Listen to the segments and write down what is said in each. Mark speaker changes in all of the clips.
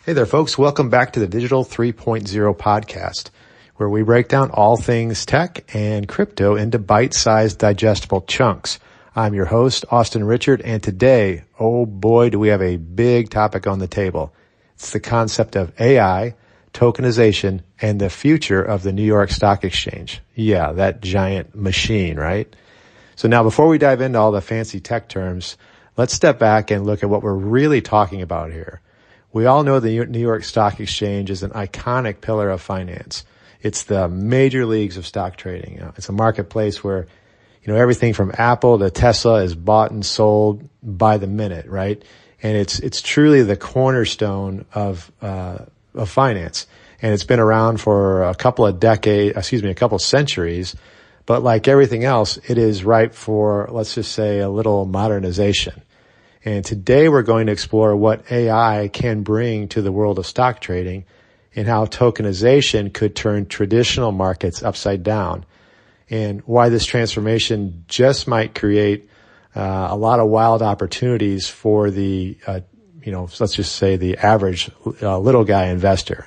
Speaker 1: Hey there, folks. Welcome back to the Digital 3.0 podcast, where we break down all things tech and crypto into bite-sized, digestible chunks. I'm your host, Austin Richard, and today, oh boy, do we have a big topic on the table. It's the concept of AI, tokenization, and the future of the New York Stock Exchange. Yeah, that giant machine, right? So now, before we dive into all the fancy tech terms, let's step back and look at what we're really talking about here. We all know the New York Stock Exchange is an iconic pillar of finance. It's the major leagues of stock trading. It's a marketplace where, everything from Apple to Tesla is bought and sold by the minute, right? And it's truly the cornerstone of finance. And it's been around for a couple of centuries. But like everything else, it is ripe for, let's just say, a little modernization. And today we're going to explore what AI can bring to the world of stock trading and how tokenization could turn traditional markets upside down, and why this transformation just might create a lot of wild opportunities for the, let's just say the average little guy investor.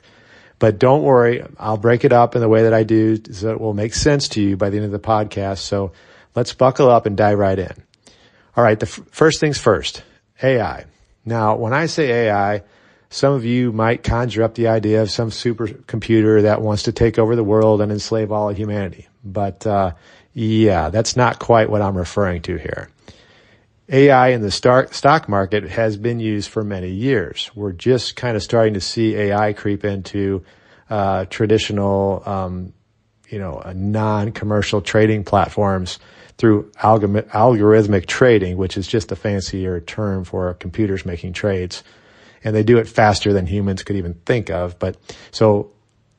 Speaker 1: But don't worry, I'll break it up in the way that I do so it will make sense to you by the end of the podcast. So let's buckle up and dive right in. All right, the first things first, AI. Now, when I say AI, some of you might conjure up the idea of some supercomputer that wants to take over the world and enslave all of humanity. But that's not quite what I'm referring to here. AI in the stock market has been used for many years. We're just kind of starting to see AI creep into traditional, non-commercial trading platforms through algorithmic trading, which is just a fancier term for computers making trades. And they do it faster than humans could even think of. But so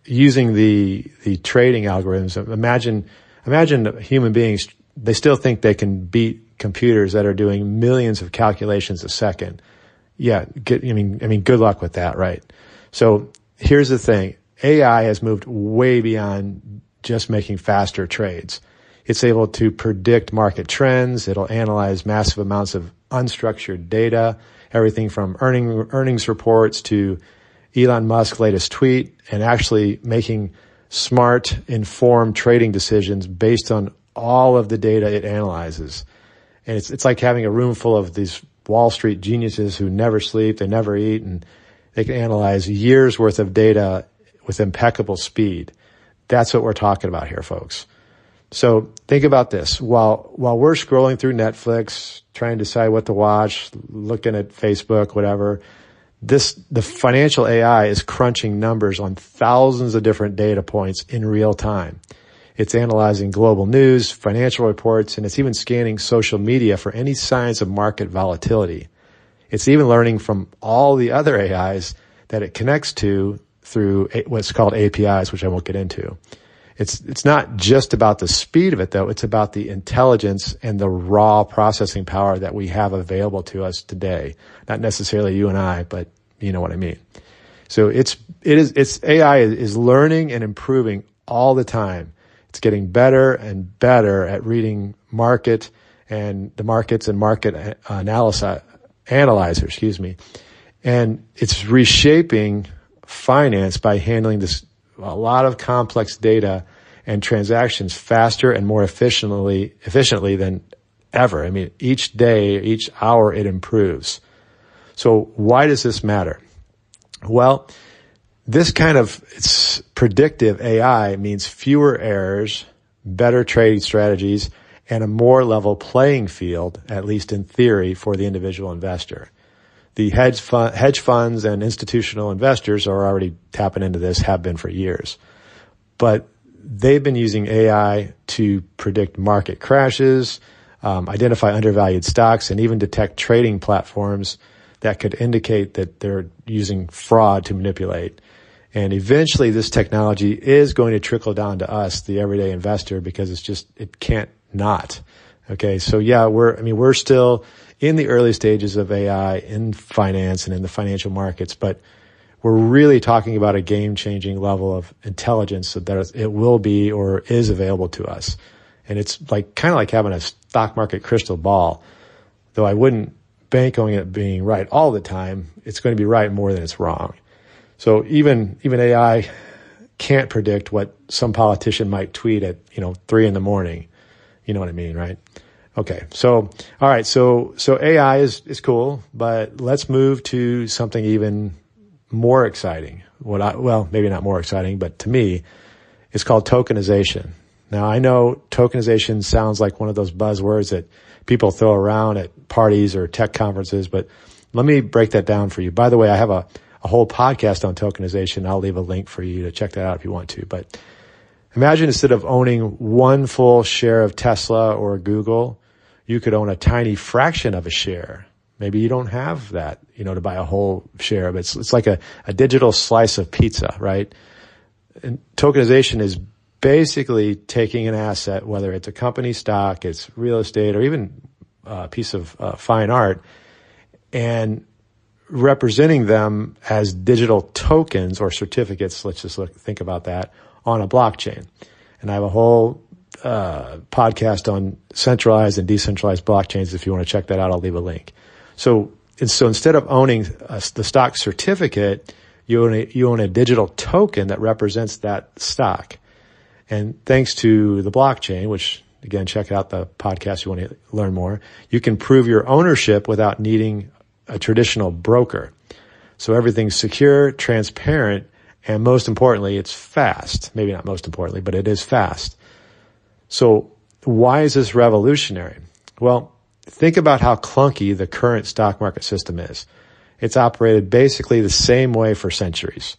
Speaker 1: using the trading algorithms, imagine human beings, they still think they can beat computers that are doing millions of calculations a second. Yeah, good luck with that, right? So here's the thing. AI has moved way beyond just making faster trades. It's able to predict market trends. It'll analyze massive amounts of unstructured data, everything from earnings reports to Elon Musk's latest tweet, and actually making smart, informed trading decisions based on all of the data it analyzes. And it's like having a room full of these Wall Street geniuses who never sleep, they never eat, and they can analyze years worth of data with impeccable speed. That's what we're talking about here, folks. So think about this. While we're scrolling through Netflix, trying to decide what to watch, looking at Facebook, whatever, the financial AI is crunching numbers on thousands of different data points in real time. It's analyzing global news, financial reports, and it's even scanning social media for any signs of market volatility. It's even learning from all the other AIs that it connects to through what's called APIs, which I won't get into. It's not just about the speed of it, though. It's about the intelligence and the raw processing power that we have available to us today. Not necessarily you and I, but you know what I mean. So it's AI is learning and improving all the time. It's getting better and better at reading market and the markets and market analyzers, and it's reshaping finance by handling a lot of complex data and transactions faster and more efficiently than ever. I mean, each day, each hour, it improves. So why does this matter? Well, this kind of predictive AI means fewer errors, better trading strategies, and a more level playing field, at least in theory, for the individual investor. The hedge funds and institutional investors are already tapping into this, have been for years. But they've been using AI to predict market crashes, identify undervalued stocks, and even detect trading platforms that could indicate that they're using fraud to manipulate. And eventually this technology is going to trickle down to us, the everyday investor, because it can't not. Okay. So yeah, we're still in the early stages of AI in finance and in the financial markets, but we're really talking about a game-changing level of intelligence that it will be or is available to us. And it's kind of like having a stock market crystal ball, though I wouldn't bank on it being right all the time. It's going to be right more than it's wrong. So even AI can't predict what some politician might tweet at 3 a.m. You know what I mean, right? Okay. So all right. So AI is cool, but let's move to something even more exciting. Maybe not more exciting, but to me, it's called tokenization. Now, I know tokenization sounds like one of those buzzwords that people throw around at parties or tech conferences, but let me break that down for you. By the way, I have a whole podcast on tokenization. I'll leave a link for you to check that out if you want to. But imagine instead of owning one full share of Tesla or Google, you could own a tiny fraction of a share. Maybe you don't have that, to buy a whole share, but it's like a digital slice of pizza, right? And tokenization is basically taking an asset, whether it's a company stock, it's real estate, or even a piece of fine art, and representing them as digital tokens or certificates. Let's just think about that on a blockchain. And I have a whole podcast on centralized and decentralized blockchains. If you want to check that out, I'll leave a link. So instead of owning the stock certificate, you own a digital token that represents that stock. And thanks to the blockchain, which again, check out the podcast if you want to learn more, you can prove your ownership without needing a traditional broker. So everything's secure, transparent, and most importantly, it's fast. Maybe not most importantly, but it is fast. So why is this revolutionary? Well, think about how clunky the current stock market system is. It's operated basically the same way for centuries.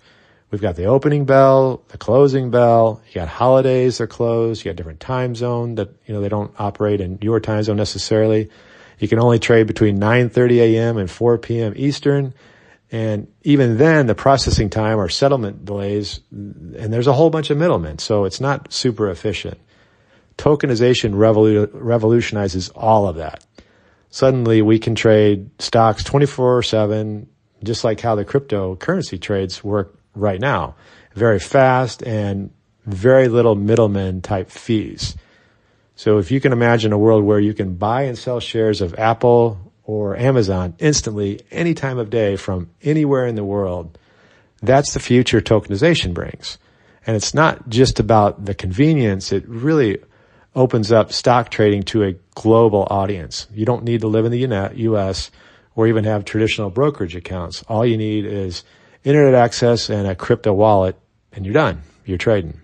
Speaker 1: We've got the opening bell, the closing bell. You got holidays, they're closed. You got different time zone that, they don't operate in your time zone necessarily. You can only trade between 9:30 a.m. and 4 p.m. Eastern. And even then, the processing time or settlement delays, and there's a whole bunch of middlemen. So it's not super efficient. Tokenization revolutionizes all of that. Suddenly, we can trade stocks 24/7, just like how the cryptocurrency trades work right now. Very fast and very little middleman type fees. So if you can imagine a world where you can buy and sell shares of Apple or Amazon instantly, any time of day from anywhere in the world, that's the future tokenization brings. And it's not just about the convenience. It really opens up stock trading to a global audience. You don't need to live in the U.S. or even have traditional brokerage accounts. All you need is internet access and a crypto wallet, and you're done. You're trading.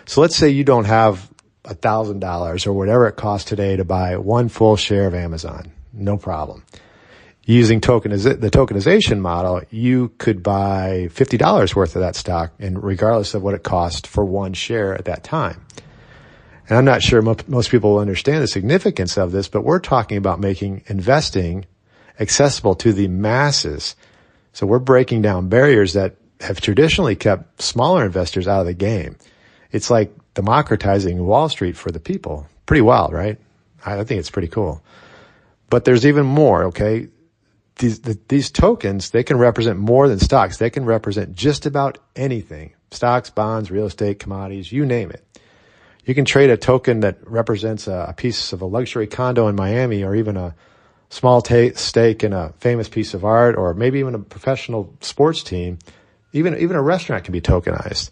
Speaker 1: So let's say you don't have $1,000 or whatever it costs today to buy one full share of Amazon. No problem. Using the tokenization model, you could buy $50 worth of that stock, and regardless of what it cost for one share at that time. And I'm not sure most people will understand the significance of this, but we're talking about making investing accessible to the masses. So we're breaking down barriers that have traditionally kept smaller investors out of the game. It's like democratizing Wall Street for the people. Pretty wild, right? I think it's pretty cool. But there's even more, okay? These tokens, they can represent more than stocks. They can represent just about anything. Stocks, bonds, real estate, commodities, you name it. You can trade a token that represents a piece of a luxury condo in Miami, or even a small stake in a famous piece of art, or maybe even a professional sports team. Even a restaurant can be tokenized.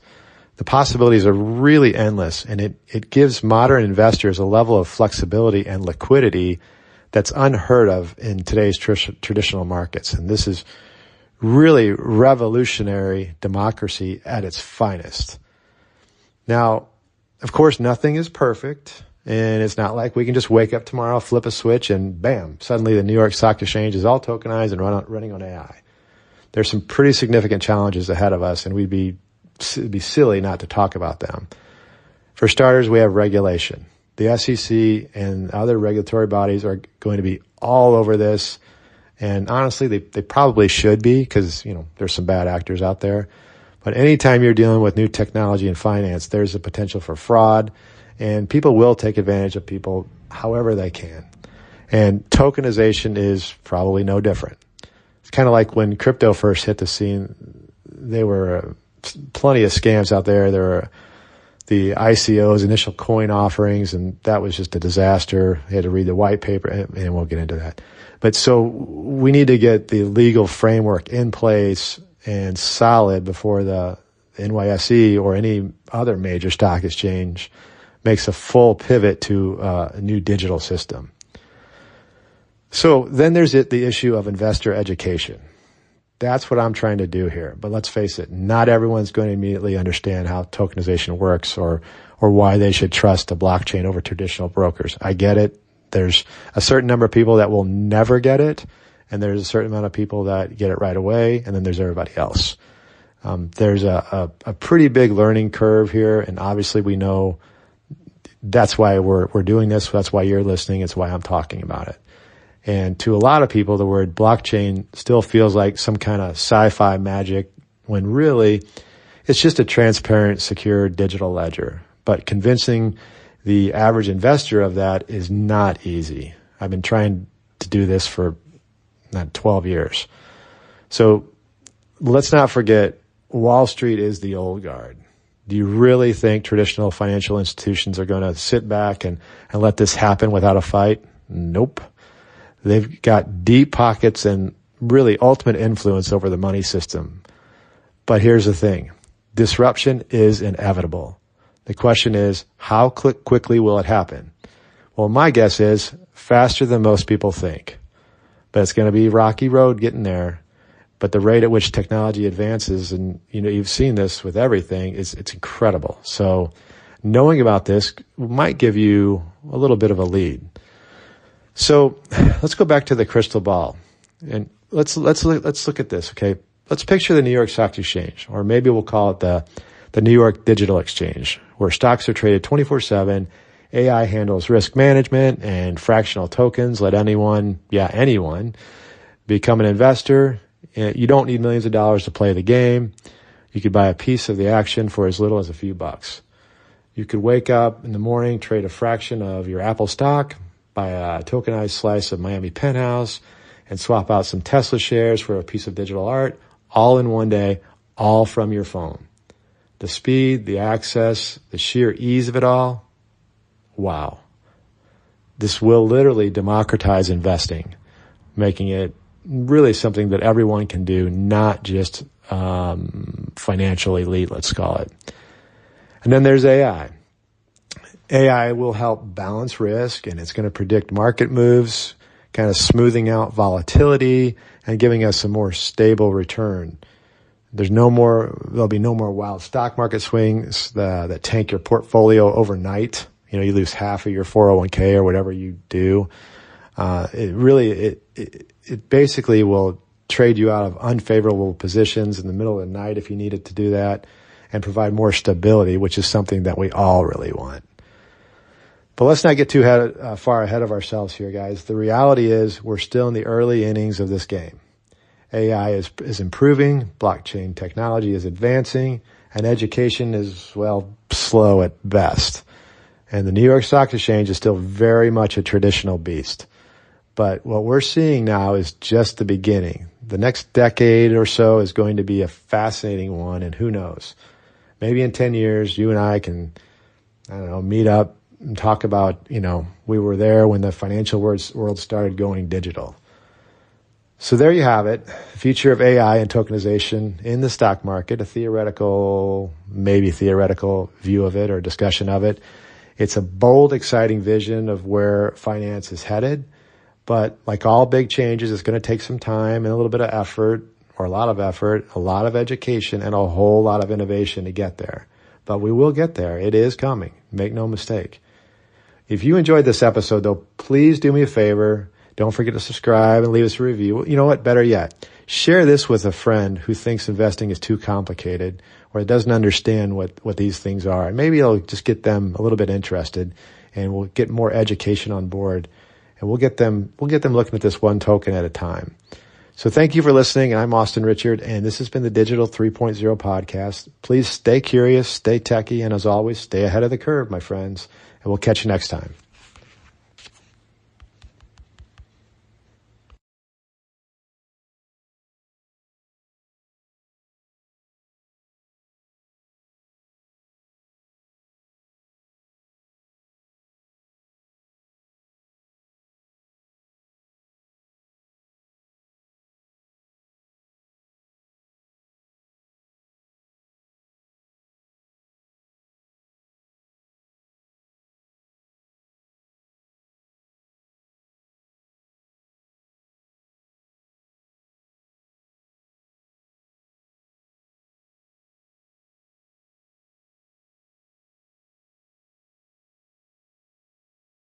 Speaker 1: The possibilities are really endless, and it gives modern investors a level of flexibility and liquidity that's unheard of in today's traditional markets. And this is really revolutionary democracy at its finest. Now, of course, nothing is perfect, and it's not like we can just wake up tomorrow, flip a switch, and bam, suddenly the New York Stock Exchange is all tokenized and running on AI. There's some pretty significant challenges ahead of us, and it'd be silly not to talk about them. For starters, we have regulation. The SEC and other regulatory bodies are going to be all over this, and honestly, they probably should be, because there's some bad actors out there. But anytime you're dealing with new technology and finance, there's a potential for fraud, and people will take advantage of people however they can. And tokenization is probably no different. It's kind of like when crypto first hit the scene. There were plenty of scams out there. There were the ICOs, initial coin offerings, and that was just a disaster. You had to read the white paper, and we'll get into that. But so we need to get the legal framework in place and solid before the NYSE or any other major stock exchange makes a full pivot to a new digital system. So then there's the issue of investor education. That's what I'm trying to do here. But let's face it, not everyone's going to immediately understand how tokenization works or why they should trust a blockchain over traditional brokers. I get it. There's a certain number of people that will never get it, and there's a certain amount of people that get it right away, and then there's everybody else. There's a pretty big learning curve here, and obviously we know that's why we're doing this. That's why you're listening. It's why I'm talking about it. And to a lot of people, the word blockchain still feels like some kind of sci-fi magic when really it's just a transparent, secure digital ledger. But convincing the average investor of that is not easy. I've been trying to do this for 12 years. So let's not forget, Wall Street is the old guard. Do you really think traditional financial institutions are going to sit back and let this happen without a fight? Nope. They've got deep pockets and really ultimate influence over the money system. But here's the thing. Disruption is inevitable. The question is, how quickly will it happen? Well, my guess is faster than most people think. But it's going to be a rocky road getting there. But the rate at which technology advances, and you've seen this with everything, it's incredible. So knowing about this might give you a little bit of a lead. So let's go back to the crystal ball, and let's look at this. Okay, let's picture the New York Stock Exchange, or maybe we'll call it the New York Digital Exchange, where stocks are traded 24/7. AI handles risk management and fractional tokens. Let anyone become an investor. You don't need millions of dollars to play the game. You could buy a piece of the action for as little as a few bucks. You could wake up in the morning, trade a fraction of your Apple stock, buy a tokenized slice of Miami Penthouse, and swap out some Tesla shares for a piece of digital art, all in one day, all from your phone. The speed, the access, the sheer ease of it all, wow. This will literally democratize investing, making it really something that everyone can do, not just financial elite, let's call it. And then there's AI. AI will help balance risk, and it's going to predict market moves, kind of smoothing out volatility and giving us a more stable return. There'll be no more wild stock market swings that tank your portfolio overnight. You lose half of your 401k or whatever you do. It basically will trade you out of unfavorable positions in the middle of the night if you needed to do that, and provide more stability, which is something that we all really want. But let's not get too far ahead of ourselves here, guys. The reality is we're still in the early innings of this game. AI is improving, blockchain technology is advancing, and education is, slow at best. And the New York Stock Exchange is still very much a traditional beast. But what we're seeing now is just the beginning. The next decade or so is going to be a fascinating one, and who knows? Maybe in 10 years, you and I can, meet up and talk about, we were there when the financial world started going digital. So there you have it. The future of AI and tokenization in the stock market, maybe theoretical view of it or discussion of it. It's a bold, exciting vision of where finance is headed. But like all big changes, it's going to take some time and a little bit of effort, or a lot of effort, a lot of education, and a whole lot of innovation to get there. But we will get there. It is coming. Make no mistake. If you enjoyed this episode, though, please do me a favor. Don't forget to subscribe and leave us a review. You know what? Better yet, share this with a friend who thinks investing is too complicated or doesn't understand what these things are. And maybe it'll just get them a little bit interested, and we'll get more education on board. And we'll get them looking at this one token at a time. So thank you for listening. I'm Austin Richard, and this has been the Digital 3.0 podcast. Please stay curious, stay techie, and as always, stay ahead of the curve, my friends. And we'll catch you next time.